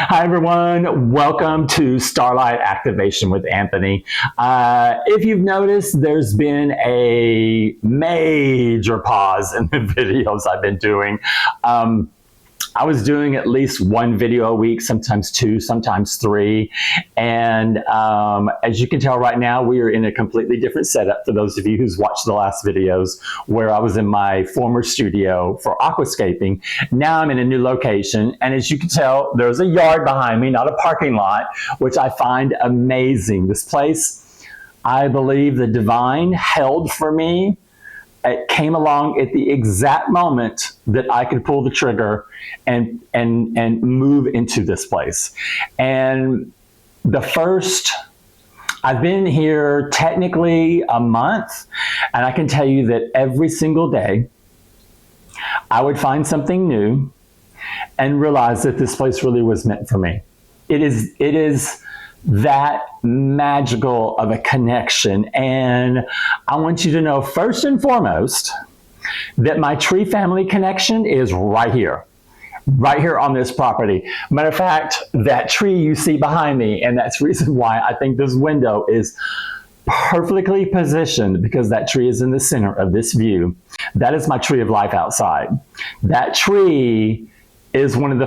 Hi, everyone. Welcome to Starlight Activation with Anthony. If you've noticed, there's been a major pause in the videos I've been doing. I was doing at least one video a week, sometimes two, sometimes three. And as you can tell right now, we are in a completely different setup for those of you who's watched the last videos where I was in my former studio for aquascaping. Now I'm in a new location. And as you can tell, there's a yard behind me, not a parking lot, which I find amazing. This place, I believe the divine held for me. It came along at the exact moment that I could pull the trigger and move into this place. And I've been here technically a month, and I can tell you that every single day I would find something new and realize that this place really was meant for me. It is that magical of a connection. And I want you to know first and foremost that my tree family connection is right here on this property. Matter of fact, that tree you see behind me, and that's the reason why I think this window is perfectly positioned, because that tree is in the center of this view. That is my tree of life outside. That tree is one of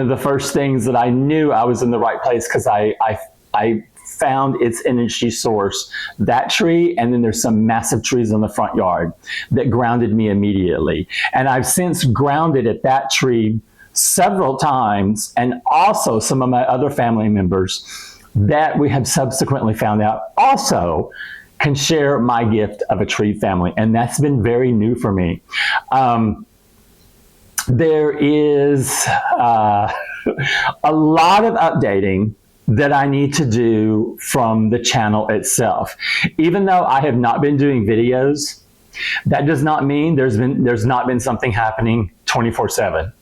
the first things that I knew I was in the right place, because I found its energy source, that tree, and then there's some massive trees in the front yard that grounded me immediately. And I've since grounded at that tree several times, and also some of my other family members that we have subsequently found out also can share my gift of a tree family. And that's been very new for me. There is a lot of updating that I need to do from the channel itself. Even though I have not been doing videos, that does not mean there's not been something happening 24/7.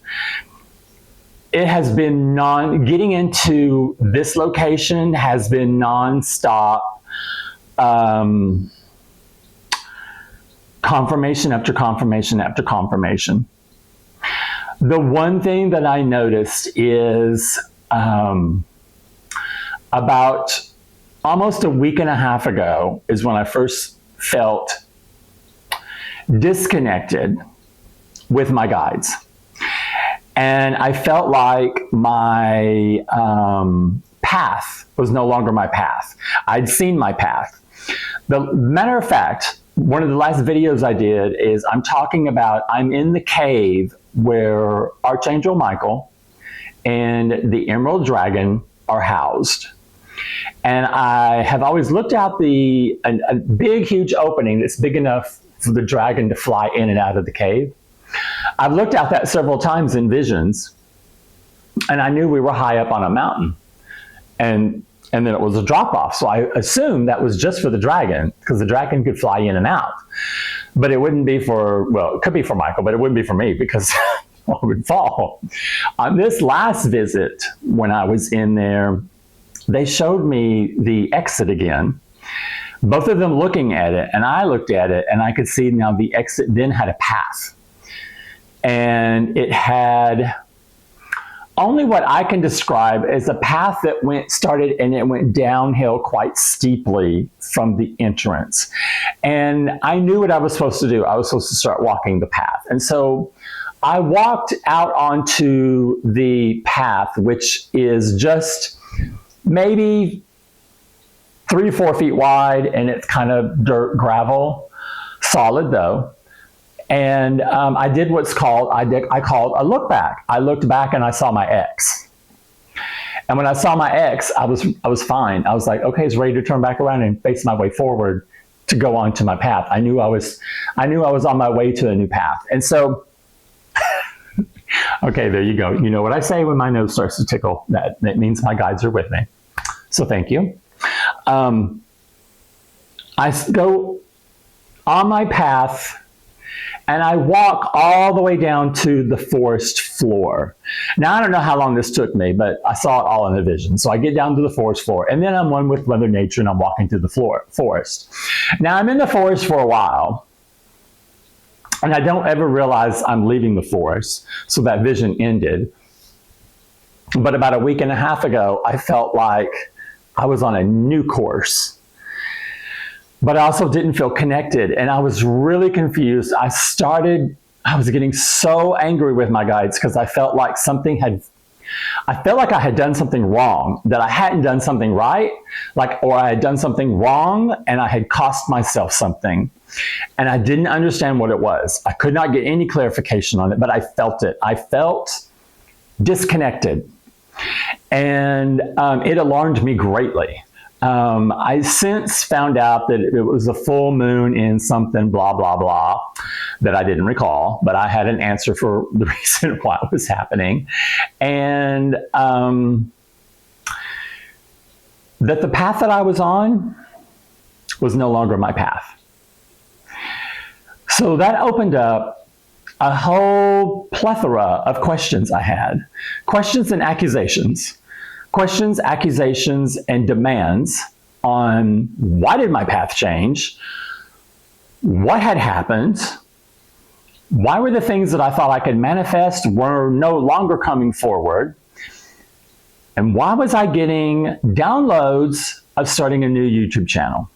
It has been getting into this location has been nonstop, confirmation after confirmation after confirmation. The one thing that I noticed is about almost a week and a half ago is when I first felt disconnected with my guides. And I felt like my path was no longer my path. I'd seen my path. The matter of fact, one of the last videos I did is I'm in the cave where Archangel Michael and the Emerald Dragon are housed. And I have always looked out a big, huge opening that's big enough for the dragon to fly in and out of the cave. I've looked out that several times in visions, and I knew we were high up on a mountain. And then it was a drop-off. So I assumed that was just for the dragon, because the dragon could fly in and out. But it wouldn't be it could be for Michael, but it wouldn't be for me, because I would fall. On this last visit, when I was in there, they showed me the exit again, both of them looking at it, and I looked at it, and I could see now the exit then had a path. And it had only what I can describe as a path that started and it went downhill quite steeply from the entrance. And I knew what I was supposed to do. I was supposed to start walking the path. And so I walked out onto the path, which is just maybe 3 or 4 feet wide, and it's kind of dirt gravel, solid though. And I did what's called, I called a look back. I looked back and I saw my ex. And when I saw my ex, I was fine. I was like, okay, it's ready to turn back around and face my way forward to go on to my path. I knew I was on my way to a new path. And so, okay, there you go. You know what I say when my nose starts to tickle? That means my guides are with me. So thank you. I go on my path, and I walk all the way down to the forest floor. Now, I don't know how long this took me, but I saw it all in a vision. So I get down to the forest floor, and then I'm one with Mother Nature, and I'm walking through the forest. Now, I'm in the forest for a while, and I don't ever realize I'm leaving the forest. So that vision ended. But about a week and a half ago, I felt like I was on a new course. But I also didn't feel connected, and I was really confused. I was getting so angry with my guides because I felt like I had done something wrong, that I hadn't done something right, or I had done something wrong and I had cost myself something. And I didn't understand what it was. I could not get any clarification on it, but I felt it. I felt disconnected. And it alarmed me greatly. I since found out that it was a full moon in something, blah, blah, blah, that I didn't recall, but I had an answer for the reason why it was happening. And that the path that I was on was no longer my path. So that opened up a whole plethora of questions I had. Questions and accusations. Questions, accusations, and demands on why did my path change? What had happened? Why were the things that I thought I could manifest were no longer coming forward? And why was I getting downloads of starting a new YouTube channel?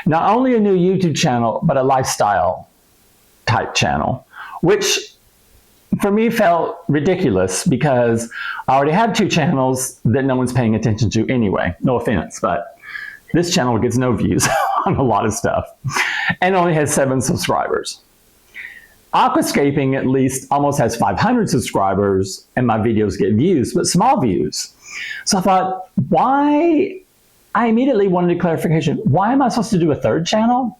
Not only a new YouTube channel, but a lifestyle type channel, which for me felt ridiculous because I already have 2 channels that no one's paying attention to anyway. No offense, but this channel gets no views on a lot of stuff and only has 7 subscribers. Aquascaping at least almost has 500 subscribers and my videos get views, but small views. So I thought, why? I immediately wanted a clarification. Why am I supposed to do a 3rd channel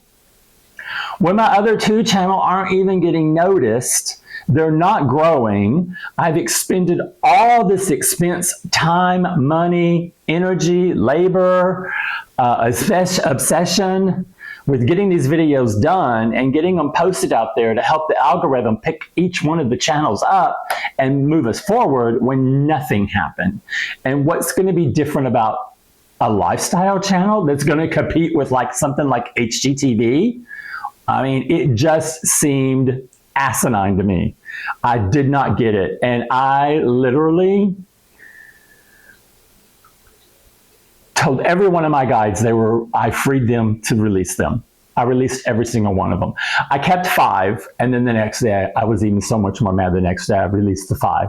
when my other 2 channels aren't even getting noticed? They're not growing. I've expended all this expense, time, money, energy, labor, obsession with getting these videos done and getting them posted out there to help the algorithm pick each one of the channels up and move us forward when nothing happened. And what's going to be different about a lifestyle channel that's going to compete with something like HGTV? I mean, it just seemed asinine to me. I did not get it. And I literally told every one of my guides I freed them to release them. I released every single one of them. I kept 5, and then the next day, I was even so much more mad the next day, I released the 5.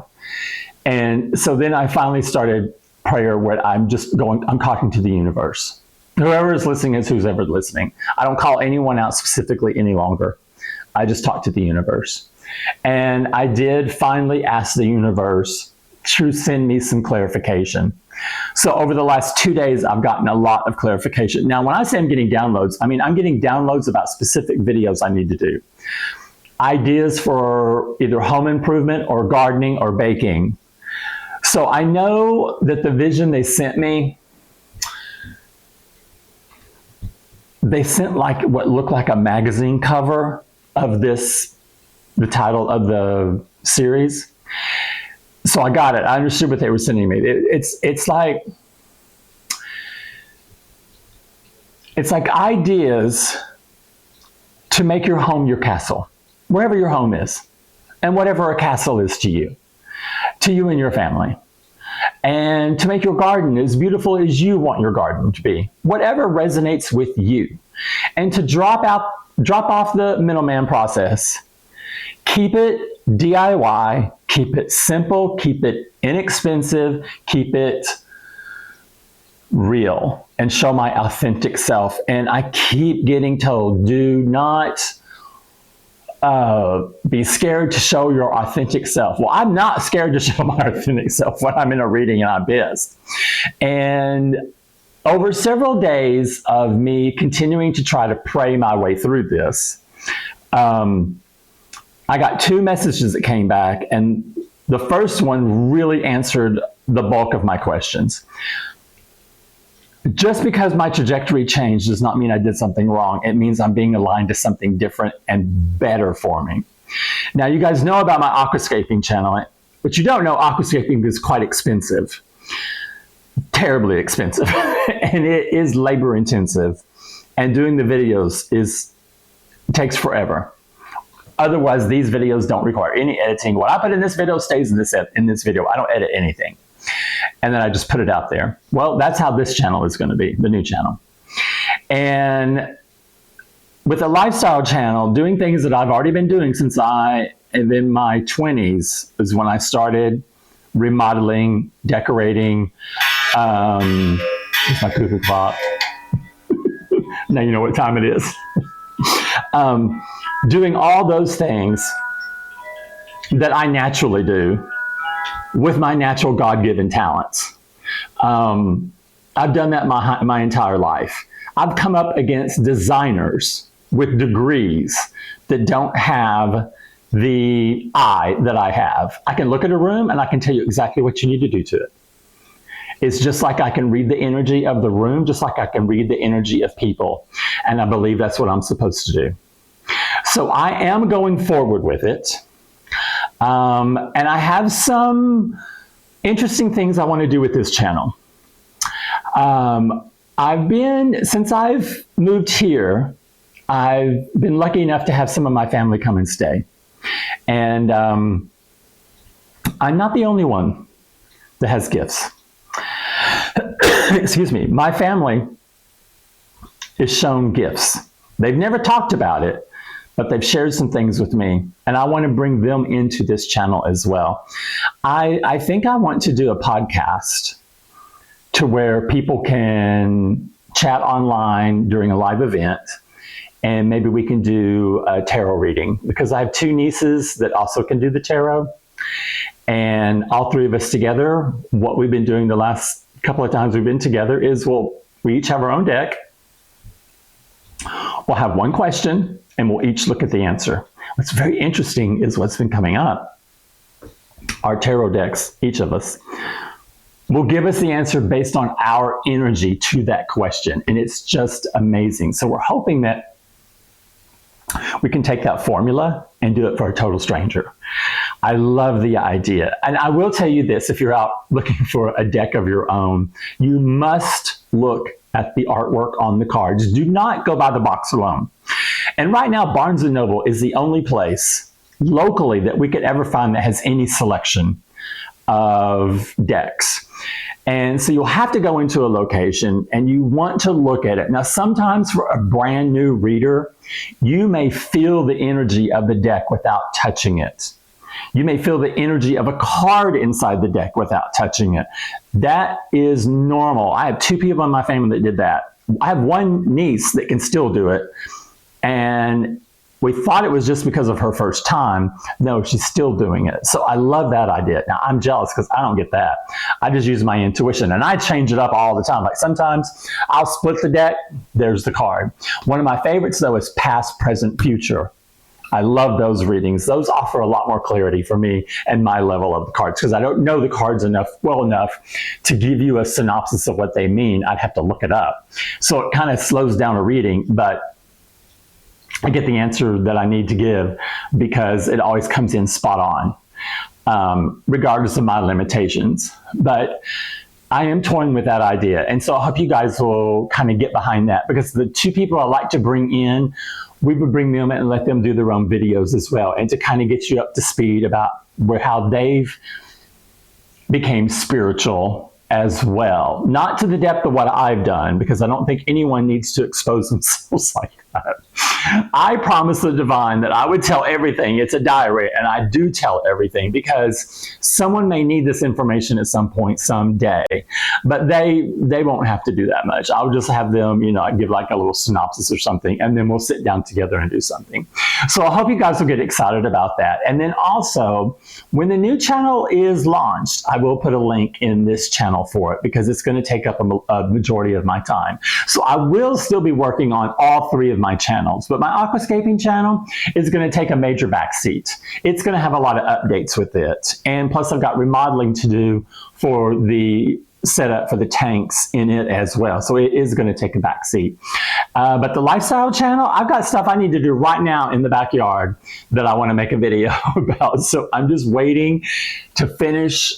And so then I finally started prayer where I'm talking to the universe. Whoever is listening is who's ever listening. I don't call anyone out specifically any longer. I just talk to the universe. And I did finally ask the universe to send me some clarification. So over the last 2 days, I've gotten a lot of clarification. Now, when I say I'm getting downloads, I mean I'm getting downloads about specific videos I need to do. Ideas for either home improvement or gardening or baking. So I know that the vision they sent me, they sent what looked like a magazine cover of the title of the series. So I got it. I understood what they were sending me. It's like ideas to make your home your castle, wherever your home is, and whatever a castle is to you and your family. And to make your garden as beautiful as you want your garden to be, whatever resonates with you. And to drop off the middleman process. Keep it DIY, keep it simple, keep it inexpensive, keep it real, and show my authentic self. And I keep getting told, do not be scared to show your authentic self. Well, I'm not scared to show my authentic self when I'm in a reading and I'm pissed. And over several days of me continuing to try to pray my way through this, I got 2 messages that came back, and the first one really answered the bulk of my questions. Just because my trajectory changed does not mean I did something wrong. It means I'm being aligned to something different and better for me. Now, you guys know about my aquascaping channel, but you don't know aquascaping is quite expensive. Terribly expensive. And it is labor intensive. And doing the videos takes forever. Otherwise, these videos don't require any editing. What I put in this video stays in this video. I don't edit anything. And then I just put it out there. Well, that's how this channel is going to be, the new channel. And with a lifestyle channel, doing things that I've already been doing since I am in my 20s is when I started remodeling, decorating. It's my cuckoo clock. Now you know what time it is. Doing all those things that I naturally do with my natural God-given talents. I've done that my entire life. I've come up against designers with degrees that don't have the eye that I have. I can look at a room and I can tell you exactly what you need to do to it. It's just like I can read the energy of the room, just like I can read the energy of people. And I believe that's what I'm supposed to do. So I am going forward with it. And I have some interesting things I want to do with this channel. Since I've moved here, I've been lucky enough to have some of my family come and stay. And I'm not the only one that has gifts. Excuse me. My family is shown gifts. They've never talked about it, but they've shared some things with me, and I want to bring them into this channel as well. I think I want to do a podcast to where people can chat online during a live event, and maybe we can do a tarot reading, because I have two nieces that also can do the tarot. And all three of us together, what we've been doing the last couple of times we've been together is we each have our own deck. We'll have one question and we'll each look at the answer. What's very interesting is what's been coming up. Our tarot decks, each of us, will give us the answer based on our energy to that question. And it's just amazing. So we're hoping that we can take that formula and do it for a total stranger. I love the idea. And I will tell you this, if you're out looking for a deck of your own, you must look at the artwork on the cards. Do not go by the box alone. And right now, Barnes & Noble is the only place locally that we could ever find that has any selection of decks. And so you'll have to go into a location and you want to look at it. Now, sometimes for a brand new reader, you may feel the energy of the deck without touching it. You may feel the energy of a card inside the deck without touching it. That is normal. I have two people in my family that did that. I have one niece that can still do it. And we thought it was just because of her first time. No, she's still doing it. So I love that idea. Now, I'm jealous because I don't get that. I just use my intuition, and I change it up all the time. Like sometimes I'll split the deck, there's the card. One of my favorites, though, is past, present, future. I love those readings. Those offer a lot more clarity for me and my level of the cards, because I don't know the cards well enough to give you a synopsis of what they mean. I'd have to look it up. So it kind of slows down a reading, but I get the answer that I need to give because it always comes in spot on, regardless of my limitations. But I am toying with that idea. And so I hope you guys will kind of get behind that, because the two people I like to bring in, we would bring them in and let them do their own videos as well, and to kind of get you up to speed about how they've became spiritual as well. Not to the depth of what I've done, because I don't think anyone needs to expose themselves like that. I promised the divine that I would tell everything. It's a diary, and I do tell everything, because someone may need this information at some point, someday, but they won't have to do that much. I'll just have them, give like a little synopsis or something, and then we'll sit down together and do something. So I hope you guys will get excited about that. And then also, when the new channel is launched, I will put a link in this channel for it, because it's going to take up a majority of my time. So I will still be working on all three of my channels, but my aquascaping channel is going to take a major backseat. It's going to have a lot of updates with it. And plus I've got remodeling to do for the setup for the tanks in it as well. So it is going to take a backseat. But the lifestyle channel, I've got stuff I need to do right now in the backyard that I want to make a video about. So I'm just waiting to finish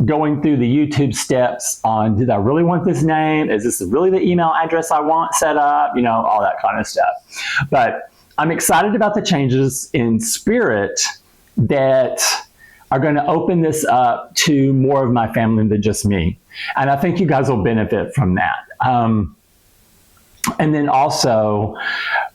going through the YouTube steps on, did I really want this name? Is this really the email address I want set up? All that kind of stuff. But I'm excited about the changes in spirit that are going to open this up to more of my family than just me. And I think you guys will benefit from that. And then also,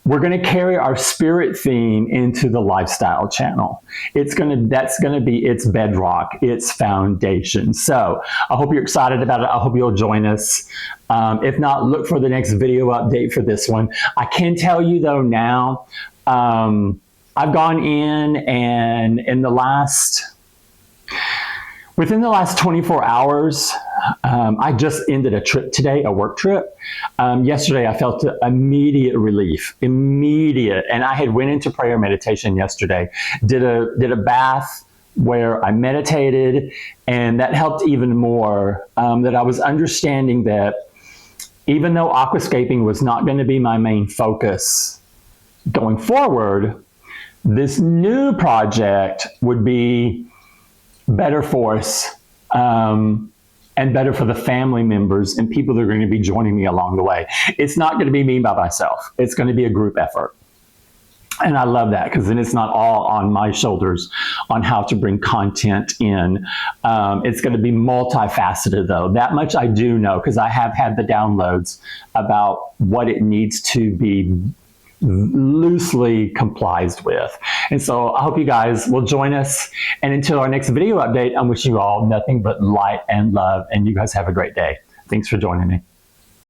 we're going to carry our spirit theme into the lifestyle channel. That's going to be its bedrock, its foundation. So I hope you're excited about it. I hope you'll join us. If not, look for the next video update for this one. I can tell you though now, I've gone in and within the last 24 hours, I just ended a trip today, a work trip. Yesterday, I felt immediate relief, immediate. And I had went into prayer meditation yesterday, did a bath where I meditated, and that helped even more, that I was understanding that even though aquascaping was not going to be my main focus going forward, this new project would be better for us, and better for the family members and people that are going to be joining me along the way. It's not going to be me by myself. It's going to be a group effort. And I love that, because then it's not all on my shoulders on how to bring content in. It's going to be multifaceted though. That much I do know, because I have had the downloads about what it needs to be loosely complies with. And so I hope you guys will join us. And until our next video update, I'm wishing you all nothing but light and love. And you guys have a great day. Thanks for joining me.